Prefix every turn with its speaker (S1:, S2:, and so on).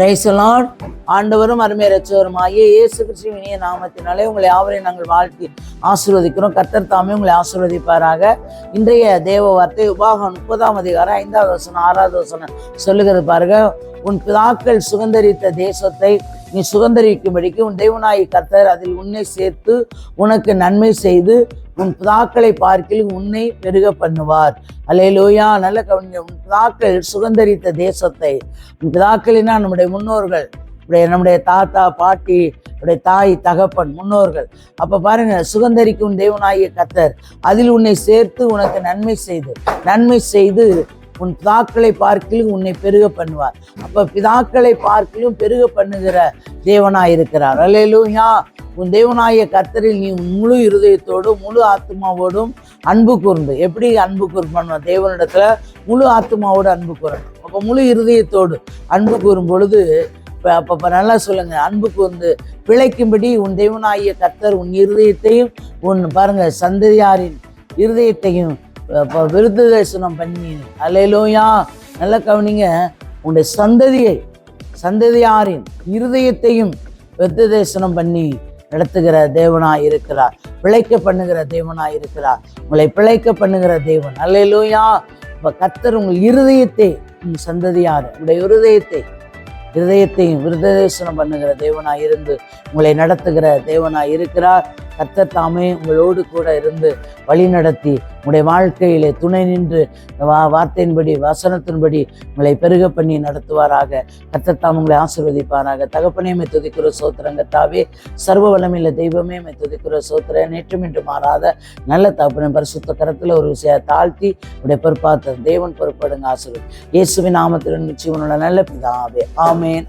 S1: Praise the Lord. ஆண்டவரும் அருமை இரட்சகருமாகிய இயேசு கிறிஸ்துவின் இனிய நாமத்தினாலே உங்களை யாவரையும் நாங்கள் வாழ்த்தி ஆசீர்வதிக்கிறோம். கர்த்தர் தாமே உங்களை ஆசீர்வதிப்பாராக. இன்றைய தேவ வார்த்தை உபாகம் 30ஆம் அதிகாரம் 5வது வசனம் 6வது வசனம் சொல்லுகிறது பாருங்க. உன் பிதாக்கள் சுதந்தரித்த தேசத்தை நீ சுதந்தரிக்கும்படிக்கு உன் தேவனாகிய கர்த்தர் அதில் உன்னை சேர்த்து உனக்கு நன்மை செய்து உன் பிதாக்களை பார்க்கிலும் உன்னை பெருக பண்ணுவார். அல்லேலூயா. நல்ல கவனிங்க. உன் பிதாக்கள் சுதந்தரித்த தேசத்தை, உன் பிதாக்களினா நம்முடைய முன்னோர்கள், நம்முடைய தாத்தா பாட்டி, நம்முடைய தாய் தகப்பன் முன்னோர்கள். அப்ப பாருங்க, சுதந்தரிக்கும் தேவனாகிய கர்த்தர் அதில் உன்னை சேர்த்து உனக்கு நன்மை செய்து உன் பிதாக்களை பார்க்கிலும் உன்னை பெருக பண்ணுவார். அப்ப பிதாக்களை பார்க்கிலும் பெருக பண்ணுகிற தேவனாயிருக்கிறார். அல்லேலூயா. உன் தேவனாகிய கர்த்தரில் நீ முழு இருதயத்தோடும் முழு ஆத்மாவோடும் அன்பு கூர்ந்து, எப்படி அன்பு கூர்மணும்? தேவனிடத்துல முழு ஆத்மாவோடு அன்பு கூறணும். அப்போ முழு இருதயத்தோடு அன்பு கூறும் பொழுது அப்ப நல்லா சொல்லுங்க, அன்பு கூர்ந்து பிழைக்கும்படி உன் தேவனாகிய கர்த்தர் உன் இருதயத்தையும் உன் பாருங்க சந்ததியாரின் இருதயத்தையும் விருத்த தரிசனம் பண்ணி. அல்லேலூயா. நல்ல கவனிங்க. உன்னுடைய சந்ததியாரின் இருதயத்தையும் விருத்த தரிசனம் பண்ணி நடத்துகிற தேவனாய் இருக்கிறார். பிழைக்க பண்ணுகிற தேவனாய் இருக்கிறார். உங்களை பிழைக்க பண்ணுகிற தேவன். அல்லேலூயா. இப்ப கர்த்தர் உங்கள் இருதயத்தை, உங்கள் சந்ததியார் உங்களுடைய இருதயத்தையும் விருத்ததேசனம் பண்ணுகிற தேவனாய் இருந்து உங்களை நடத்துகிற தேவனாய் இருக்கிறார். கர்த்தர் தாமே உங்களோடு கூட இருந்து வழி நடத்தி உங்களுடைய வாழ்க்கையிலே துணை நின்று வார்த்தையின்படி வசனத்தின்படி உங்களை பெருக பண்ணி நடத்துவாராக. கர்த்தர் தாம் உங்களை ஆசீர்வதிப்பாராக. தகப்பனே மை துதிக்கிற சோத்திரம் கர்த்தாவே, சர்வ வல்லமையுள்ள தெய்வமே மை துதிக்கிற சோத்திரம். நேற்றும் இன்று மாறாத நல்ல தகப்பனே, பரிசுத்த கரத்தில் ஒரு விஷயம் தாழ்த்தி உடைய பொறுப்பாத்த தேவன் பொறுப்படுங்க. ஆசீர்வதி இயேசுவின் நாமத்தில் நிச்சயமுள்ள நல்ல பிதாவே. ஆமேன்.